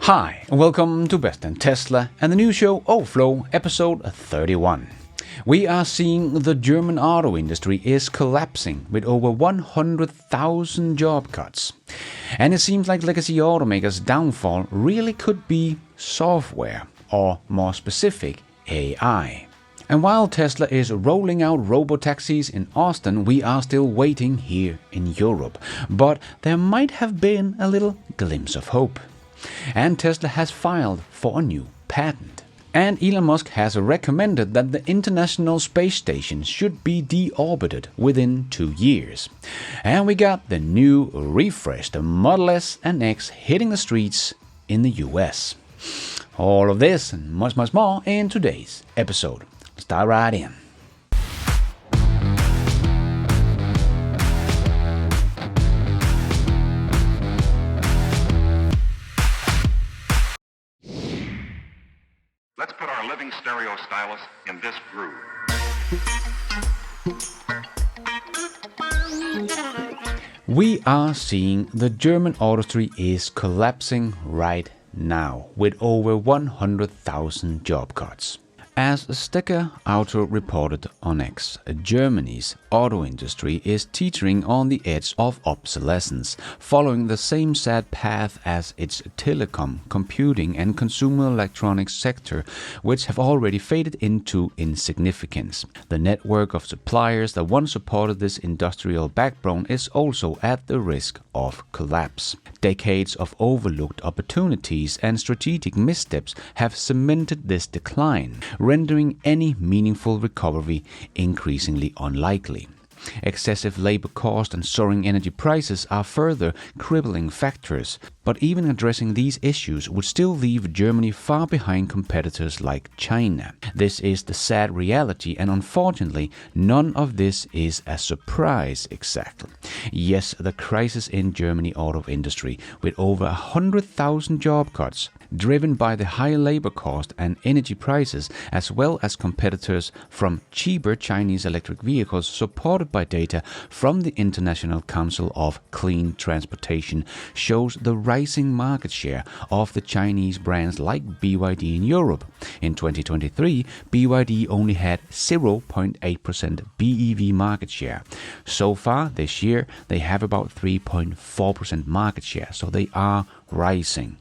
Hi, and welcome to Best in Tesla and the new show Overflow, episode 31. We are seeing the German auto industry is collapsing with over 100,000 job cuts. And it seems like legacy automakers' downfall really could be software, or more specific, AI. And while Tesla is rolling out Robotaxis in Austin, we are still waiting here in Europe. But there might have been a little glimpse of hope. And Tesla has filed for a new patent. And Elon Musk has recommended that the International Space Station should be deorbited within 2 years. And we got the new refreshed Model S and X hitting the streets in the US. All of this and much more in today's episode. Let's dive right in. Let's put our living stereo stylus in this groove. We are seeing the German industry is collapsing right now with over 100,000 job cuts. As Stecker Auto reported on X, Germany's auto industry is teetering on the edge of obsolescence, following the same sad path as its telecom, computing and consumer electronics sector, which have already faded into insignificance. The network of suppliers that once supported this industrial backbone is also at the risk of collapse. Decades of overlooked opportunities and strategic missteps have cemented this decline, rendering any meaningful recovery increasingly unlikely. Excessive labor cost and soaring energy prices are further crippling factors, but even addressing these issues would still leave Germany far behind competitors like China. This is the sad reality, and unfortunately, none of this is a surprise exactly. Yes, the crisis in Germany auto industry, with over 100,000 job cuts, driven by the high labor cost and energy prices, as well as competitors from cheaper Chinese electric vehicles, supported by data from the International Council of Clean Transportation, shows the rising market share of the Chinese brands like BYD in Europe. In 2023, BYD only had 0.8% BEV market share. So far this year, they have about 3.4% market share, so they are rising.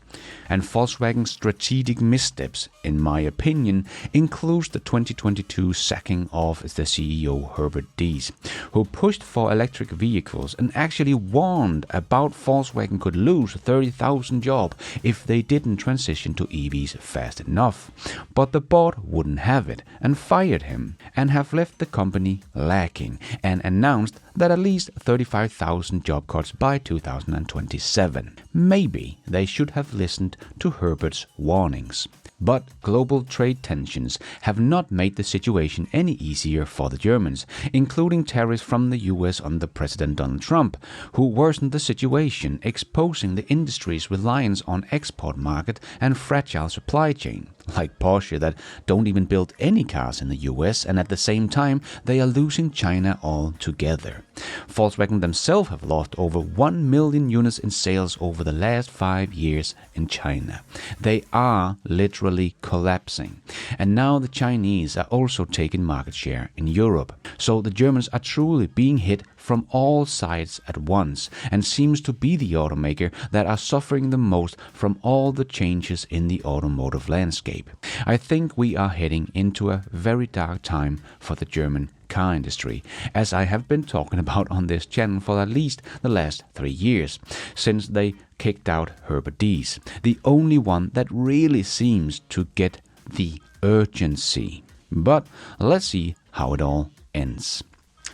And Volkswagen's strategic missteps, in my opinion, includes the 2022 sacking of the CEO Herbert Diess, who pushed for electric vehicles and actually warned about Volkswagen could lose 30,000 jobs if they didn't transition to EVs fast enough. But the board wouldn't have it and fired him, and have left the company lacking, and announced that at least 35,000 job cuts by 2027. Maybe they should have listened to Herbert's warnings. But global trade tensions have not made the situation any easier for the Germans, including tariffs from the US under President Donald Trump, who worsened the situation, exposing the industry's reliance on export market and fragile supply chain, like Porsche that don't even build any cars in the US, and at the same time they are losing China altogether. Volkswagen themselves have lost over 1 million units in sales over the last 5 years in China. They are literally collapsing. And now the Chinese are also taking market share in Europe. So the Germans are truly being hit from all sides at once, and seems to be the automaker that are suffering the most from all the changes in the automotive landscape. I think we are heading into a very dark time for the German car industry, as I have been talking about on this channel for at least the last 3 years, since they kicked out Herbert Diess, the only one that really seems to get the urgency. But let's see how it all ends.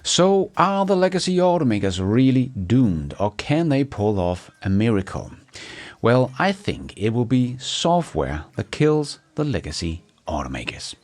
So, are the legacy automakers really doomed, or can they pull off a miracle? Well, I think it will be software that kills the legacy automakers.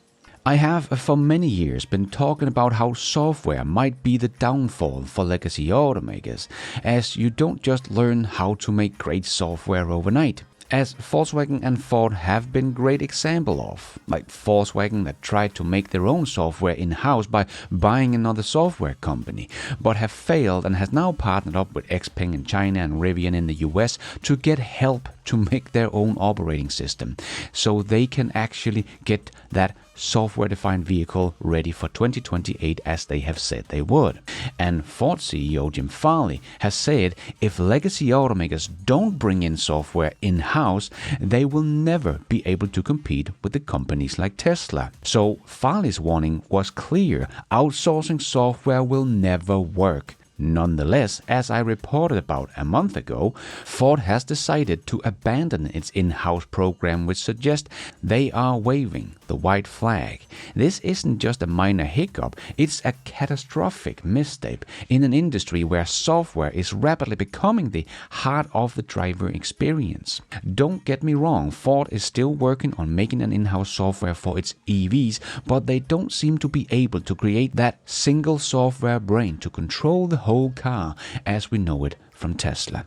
I have for many years been talking about how software might be the downfall for legacy automakers, as you don't just learn how to make great software overnight. as Volkswagen and Ford have been great example of, like Volkswagen that tried to make their own software in-house by buying another software company, but have failed and has now partnered up with Xpeng in China and Rivian in the US to get help to make their own operating system, so they can actually get that software-defined vehicle ready for 2028 as they have said they would. And Ford CEO Jim Farley has said if legacy automakers don't bring in software in-house, they will never be able to compete with the companies like Tesla. So Farley's warning was clear: outsourcing software will never work. Nonetheless, as I reported about a month ago, Ford has decided to abandon its in-house program, which suggests they are waving the white flag. This isn't just a minor hiccup, it's a catastrophic misstep in an industry where software is rapidly becoming the heart of the driver experience. Don't get me wrong, Ford is still working on making an in-house software for its EVs, but they don't seem to be able to create that single software brain to control the whole car as we know it from Tesla.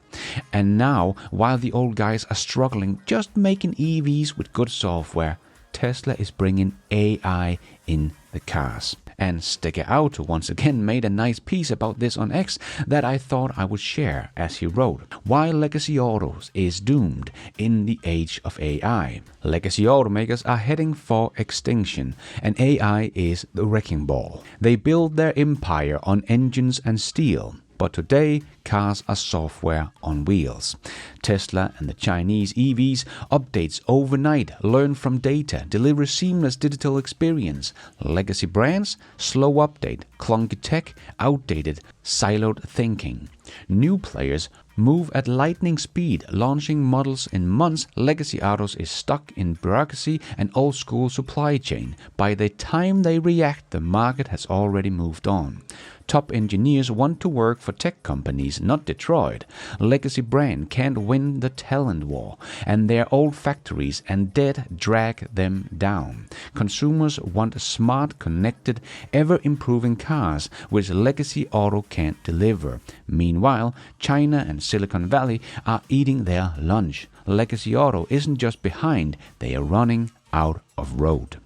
And now, while the old guys are struggling just making EVs with good software, Tesla is bringing AI in the cars. And Sticker Auto once again made a nice piece about this on X that I thought I would share, as he wrote: "Why legacy autos is doomed in the age of AI. Legacy automakers are heading for extinction, and AI is the wrecking ball. They build their empire on engines and steel. But today, cars are software on wheels. Tesla and the Chinese EVs updates overnight, learn from data, deliver seamless digital experience. Legacy brands, slow update, clunky tech, outdated, siloed thinking. New players move at lightning speed, launching models in months. Legacy autos is stuck in bureaucracy and old-school supply chain. By the time they react, the market has already moved on. Top engineers want to work for tech companies, not Detroit. Legacy brand can't win the talent war, and their old factories and debt drag them down. Consumers want smart, connected, ever-improving cars, which legacy auto can't deliver. Meanwhile, China and Silicon Valley are eating their lunch. Legacy auto isn't just behind, they are running out of road.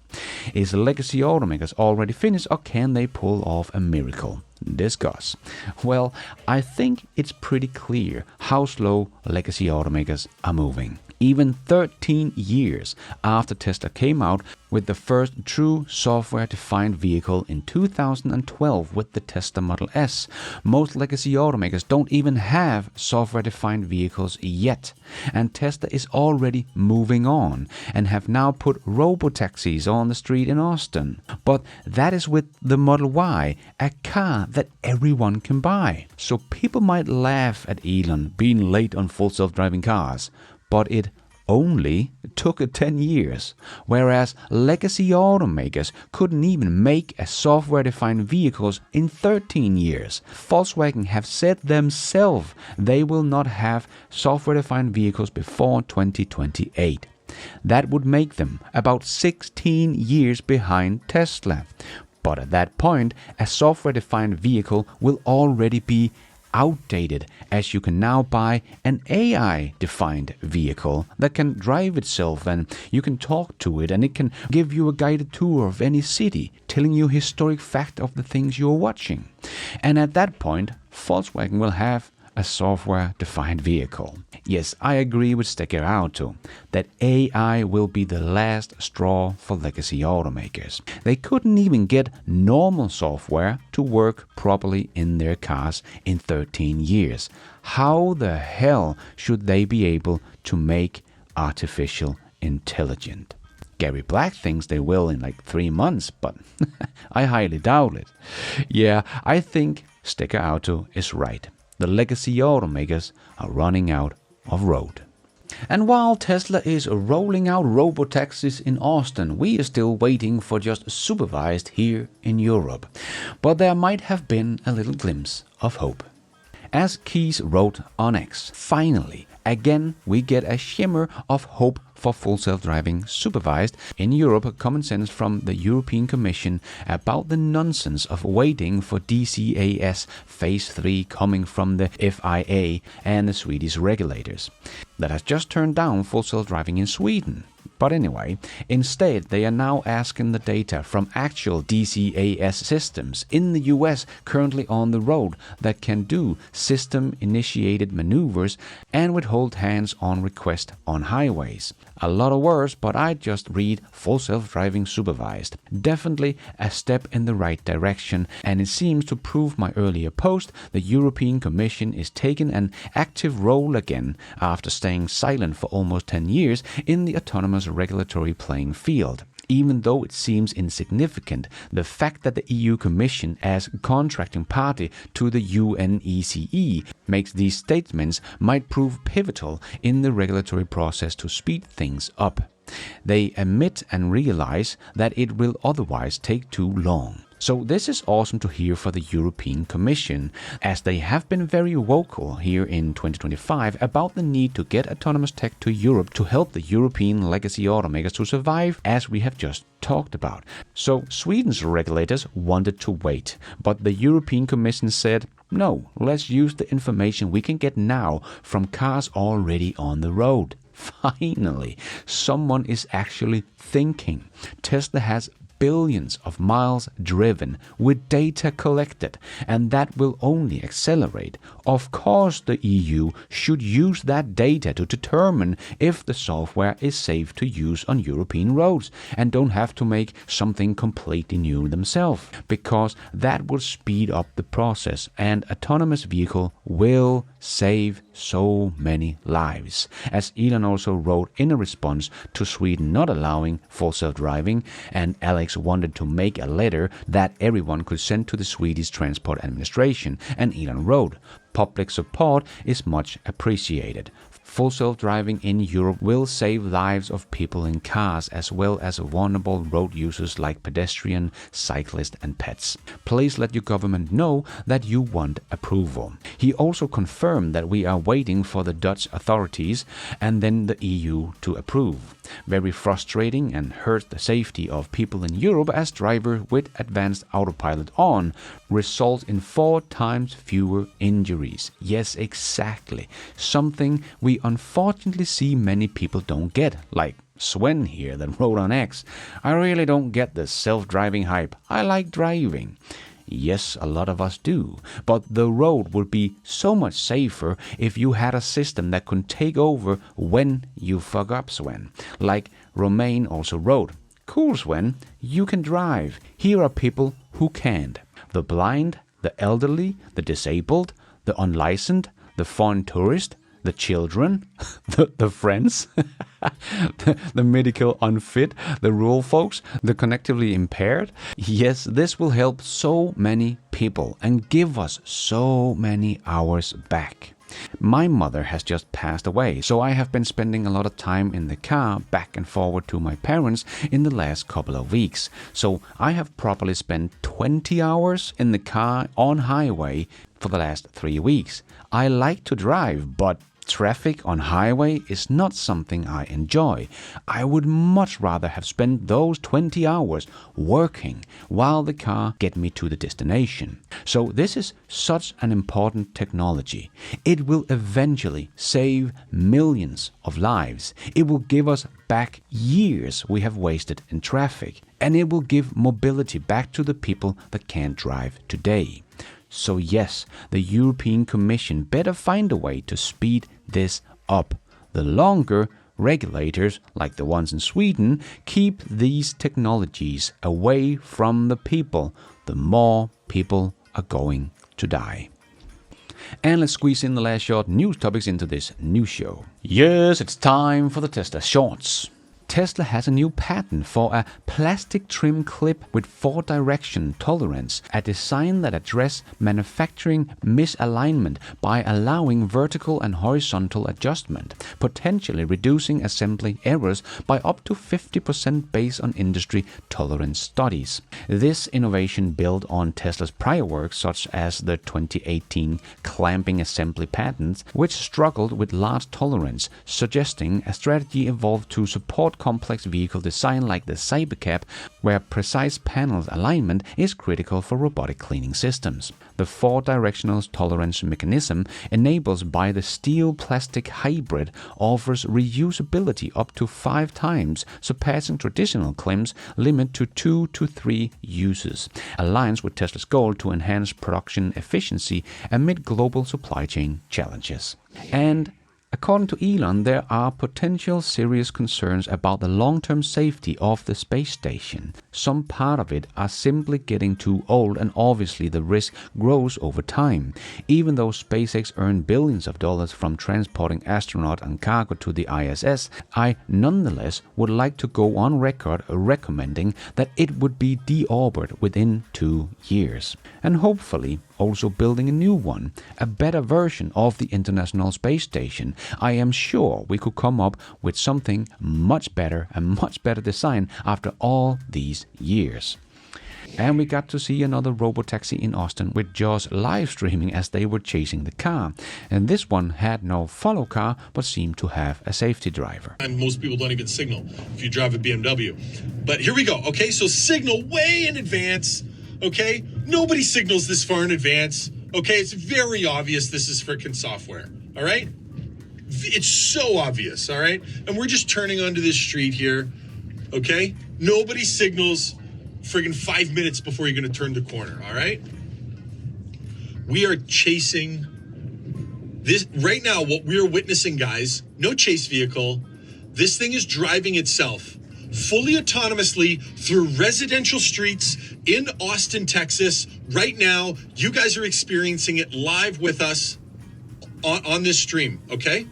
Is legacy automakers already finished, or can they pull off a miracle? Discuss. Well, I think it's pretty clear how slow legacy automakers are moving. Even 13 years after Tesla came out with the first true software-defined vehicle in 2012 with the Tesla Model S, most legacy automakers don't even have software-defined vehicles yet. And Tesla is already moving on and have now put Robotaxis on the street in Austin. But that is with the Model Y, a car that everyone can buy. So people might laugh at Elon being late on full self-driving cars, but it only took 10 years, whereas legacy automakers couldn't even make a software-defined vehicles in 13 years. Volkswagen have said themselves they will not have software-defined vehicles before 2028. That would make them about 16 years behind Tesla. But at that point, a software-defined vehicle will already be outdated, as you can now buy an AI-defined vehicle that can drive itself, and you can talk to it, and it can give you a guided tour of any city, telling you historic fact of the things you're watching. And at that point, Volkswagen will have a software-defined vehicle. Yes, I agree with Sticker Auto that AI will be the last straw for legacy automakers. They couldn't even get normal software to work properly in their cars in 13 years. How the hell should they be able to make artificial intelligence? Gary Black thinks they will in like 3 months, but I highly doubt it. Yeah, I think Sticker Auto is right. The legacy automakers are running out of road. And while Tesla is rolling out Robotaxis in Austin, we are still waiting for just supervised here in Europe. But there might have been a little glimpse of hope. As Keys wrote on X, finally, again we get a shimmer of hope for full self-driving supervised. In Europe, common sense from the European Commission about the nonsense of waiting for DCAS Phase 3 coming from the FIA and the Swedish regulators that has just turned down full self-driving in Sweden. But anyway, instead they are now asking the data from actual DCAS systems in the US currently on the road that can do system-initiated maneuvers and withhold hands on request on highways. A lot of words, but I just read full self-driving supervised. Definitely a step in the right direction, and it seems to prove my earlier post, the European Commission is taking an active role again after staying silent for almost 10 years in the autonomous regulatory playing field. Even though it seems insignificant, the fact that the EU Commission as contracting party to the UNECE makes these statements might prove pivotal in the regulatory process to speed things up. They admit and realize that it will otherwise take too long. So this is awesome to hear for the European Commission, as they have been very vocal here in 2025 about the need to get autonomous tech to Europe to help the European legacy automakers to survive, as we have just talked about. So Sweden's regulators wanted to wait, but the European Commission said, no, let's use the information we can get now from cars already on the road. Finally, someone is actually thinking. Tesla has billions of miles driven with data collected, and that will only accelerate. Of course, the EU should use that data to determine if the software is safe to use on European roads and don't have to make something completely new themselves, because that will speed up the process, and autonomous vehicle will save so many lives. As Elon also wrote in a response to Sweden not allowing full self-driving, and Alex wanted to make a letter that everyone could send to the Swedish Transport Administration, and Elon wrote, public support is much appreciated. Full self-driving in Europe will save lives of people in cars as well as vulnerable road users like pedestrians, cyclists and pets. Please let your government know that you want approval. He also confirmed that we are waiting for the Dutch authorities and then the EU to approve. Very frustrating and hurts the safety of people in Europe, as drivers with advanced autopilot on result in 4 times fewer injuries. Yes, exactly. Something we unfortunately see many people don't get, like Sven here that wrote on X. I really don't get the self-driving hype. I like driving. Yes, a lot of us do, but the road would be so much safer if you had a system that could take over when you fuck up, Sven. Like Romain also wrote, cool, Sven, you can drive. Here are people who can't. The blind, the elderly, the disabled, the unlicensed, the foreign tourist, the children, the friends, the medical unfit, the rural folks, the cognitively impaired. Yes, this will help so many people and give us so many hours back. My mother has just passed away, so I have been spending a lot of time in the car back and forward to my parents in the last couple of weeks. So I have probably spent 20 hours in the car on highway for the last 3 weeks. I like to drive, but traffic on highway is not something I enjoy. I would much rather have spent those 20 hours working while the car get me to the destination. So this is such an important technology. It will eventually save millions of lives. It will give us back years we have wasted in traffic, and it will give mobility back to the people that can't drive today. So yes, the European Commission better find a way to speed this up. The longer regulators, like the ones in Sweden, keep these technologies away from the people, the more people are going to die. And let's squeeze in the last short news topics into this news show. Yes, it's time for the Tesla Shorts. Tesla has a new patent for a plastic trim clip with 4-direction tolerance, a design that addresses manufacturing misalignment by allowing vertical and horizontal adjustment, potentially reducing assembly errors by up to 50% based on industry tolerance studies. This innovation built on Tesla's prior work, such as the 2018 clamping assembly patents, which struggled with large tolerance, suggesting a strategy evolved to support complex vehicle design like the Cybercab, where precise panel alignment is critical for robotic cleaning systems. The 4-directional tolerance mechanism, enabled by the steel-plastic hybrid, offers reusability up to 5 times, surpassing traditional clamps limit to 2 to 3 uses, aligns with Tesla's goal to enhance production efficiency amid global supply chain challenges. And according to Elon, there are potential serious concerns about the long-term safety of the space station. Some part of it are simply getting too old, and obviously the risk grows over time. Even though SpaceX earned billions of dollars from transporting astronauts and cargo to the ISS, I nonetheless would like to go on record recommending that it would be deorbited within 2 years. And hopefully also building a new one, a better version of the International Space Station. I am sure we could come up with something much better, a much better design after all these years. And we got to see another Robotaxi in Austin with Jaws live streaming as they were chasing the car. And this one had no follow car, but seemed to have a safety driver. And most people don't even signal if you drive a BMW. But here we go. Okay, so signal way in advance. Okay, nobody signals this far in advance. Okay, it's very obvious this is freaking software. All right, it's so obvious. All right, and we're just turning onto this street here. Okay, nobody signals friggin' 5 minutes before you're going to turn the corner. All right, we are chasing this right now. What we are witnessing, guys, no chase vehicle. This thing is driving itself fully autonomously through residential streets in Austin, Texas. Right now, you guys are experiencing it live with us on this stream, okay?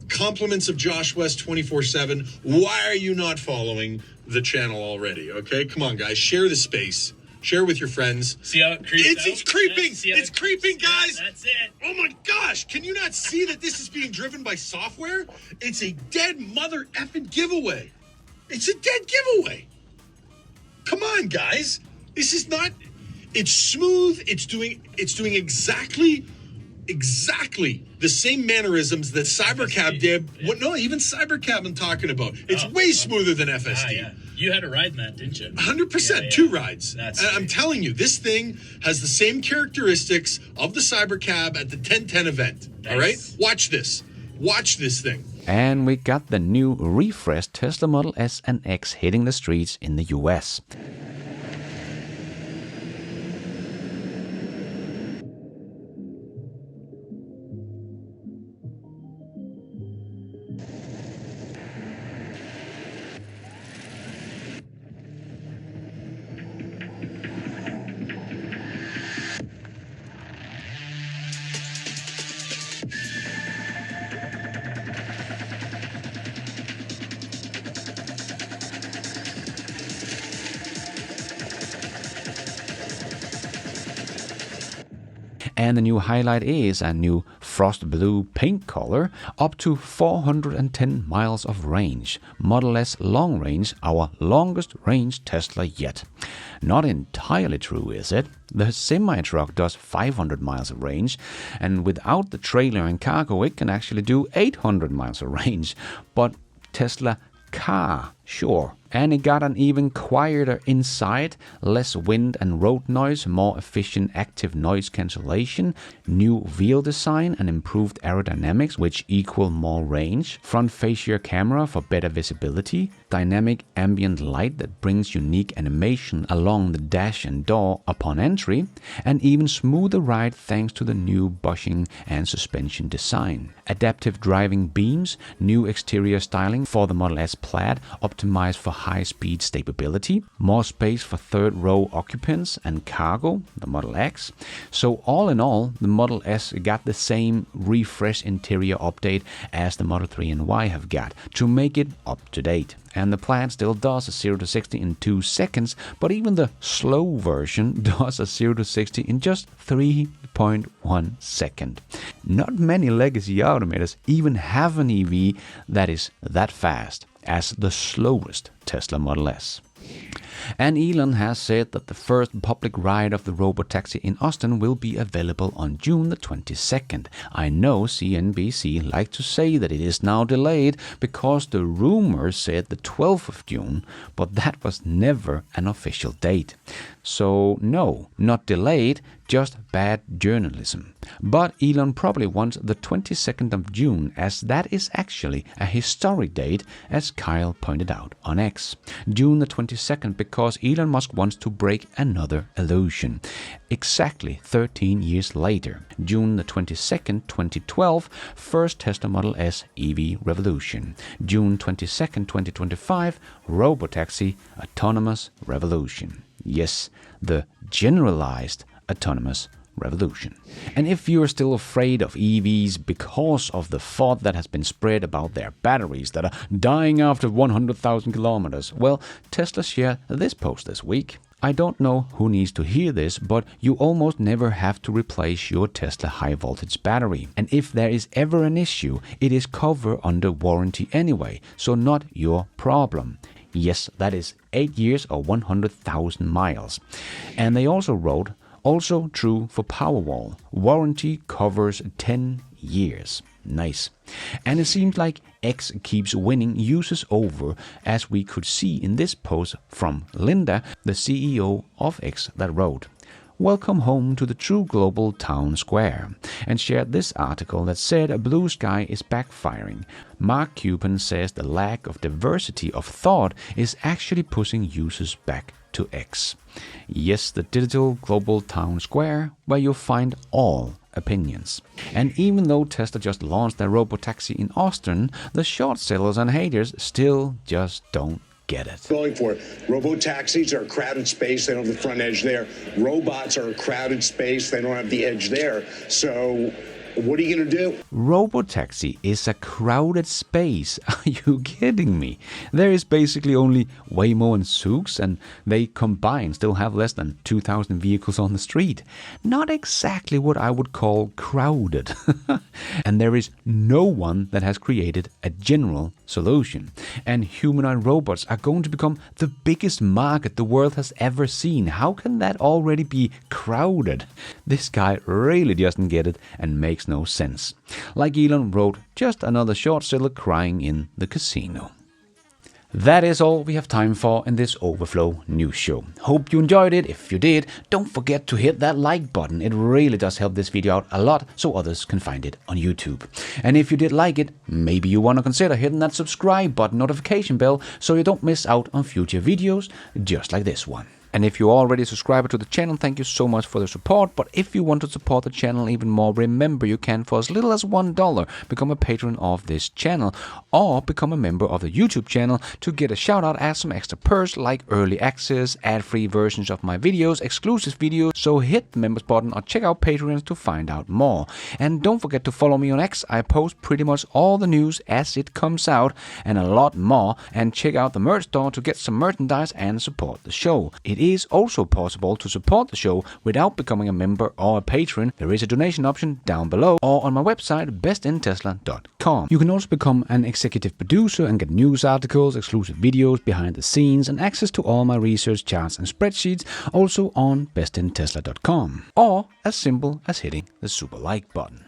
Compliments of Josh West 24/7. Why are you not following the channel already, okay? Come on, guys, share the space. Share with your friends. See how it creeps out? It's creeping. Yeah, it's creeping, guys. Yeah, that's it. Oh my gosh. Can you not see that this is being driven by software? It's a dead mother effing giveaway. It's a dead giveaway. Come on, guys. This is not, it's smooth. It's doing exactly the same mannerisms that Cybercab did. What? No, even Cybercab I'm talking about. It's way smoother than FSD. Yeah. You had a ride in that, didn't you? 100%, Yeah. 2 rides. That's I'm telling you, this thing has the same characteristics of the Cybercab at the 1010 event. Nice. All right? Watch this. Watch this thing. And we got the new refreshed Tesla Model S and X hitting the streets in the US. And the new highlight is a new frost blue paint color, up to 410 miles of range. Model S long range, our longest range Tesla yet. Not entirely true, is it? The semi-truck does 500 miles of range, and without the trailer and cargo it can actually do 800 miles of range. But Tesla car, sure. And it got an even quieter inside, less wind and road noise, more efficient active noise cancellation, new wheel design and improved aerodynamics which equal more range, front fascia camera for better visibility, dynamic ambient light that brings unique animation along the dash and door upon entry, and even smoother ride thanks to the new bushing and suspension design. Adaptive driving beams, new exterior styling for the Model S Plaid, up optimized for high-speed stability, more space for third row occupants and cargo, the Model X. So all in all, the Model S got the same refresh interior update as the Model 3 and Y have got to make it up to date. And the plan still does a 0 to 60 in 2 seconds, but even the slow version does a 0 to 60 in just 3.1 seconds. Not many legacy automakers even have an EV that is that fast as the slowest Tesla Model S. And Elon has said that the first public ride of the Robotaxi in Austin will be available on June the 22nd. I know CNBC like to say that it is now delayed because the rumor said the 12th of June, but that was never an official date. So no, not delayed, just bad journalism. But Elon probably wants the 22nd of June, as that is actually a historic date, as Kyle pointed out on X. June the 22nd because Elon Musk wants to break another illusion. Exactly 13 years later, June the 22nd, 2012, first Tesla Model S EV revolution. June 22nd, 2025, Robotaxi autonomous revolution. Yes, the generalized autonomous revolution. And if you're still afraid of EVs because of the thought that has been spread about their batteries that are dying after 100,000 kilometers, well, Tesla shared this post this week. I don't know who needs to hear this, but you almost never have to replace your Tesla high voltage battery. And if there is ever an issue, it is covered under warranty anyway, so not your problem. Yes, that is 8 years or 100,000 miles. And they also wrote, also true for Powerwall. Warranty covers 10 years. Nice. And it seems like X keeps winning users over, as we could see in this post from Linda, the CEO of X, that wrote, "Welcome home to the true global town square," and shared this article that said blue sky is backfiring. Mark Cuban says the lack of diversity of thought is actually pushing users back to X. Yes, the digital global town square where you'll find all opinions. And even though Tesla just launched their Robotaxi in Austin, the short sellers and haters still just don't get it. Going for it. Robotaxis are a crowded space. They don't have the front edge there. Robots are a crowded space. They don't have the edge there. So what are you going to do? Robotaxi is a crowded space. Are you kidding me? There is basically only Waymo and Zoox, and they combined still have less than 2,000 vehicles on the street. Not exactly what I would call crowded. And there is no one that has created a general solution. And humanoid robots are going to become the biggest market the world has ever seen. How can that already be crowded? This guy really doesn't get it and makes no sense. Like Elon wrote, just another short seller crying in the casino. That is all we have time for in this Overflow news show. Hope you enjoyed it. If you did, don't forget to hit that like button. It really does help this video out a lot so others can find it on YouTube. And if you did like it, maybe you want to consider hitting that subscribe button, notification bell, so you don't miss out on future videos just like this one. And if you're already a subscriber to the channel, thank you so much for the support. But if you want to support the channel even more, remember you can, for as little as $1, become a patron of this channel, or become a member of the YouTube channel to get a shout out as some extra perks like early access, ad-free versions of my videos, exclusive videos. So hit the members button or check out Patreon to find out more. And don't forget to follow me on X. I post pretty much all the news as it comes out and a lot more. And check out the merch store to get some merchandise and support the show. It is also possible to support the show without becoming a member or a patron. There is a donation option down below or on my website bestintesla.com. You can also become an executive producer and get news articles, exclusive videos, behind the scenes, and access to all my research charts and spreadsheets, also on bestintesla.com, or as simple as hitting the super like button.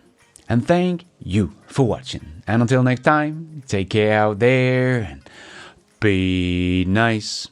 And thank you for watching. And until next time, take care out there and be nice.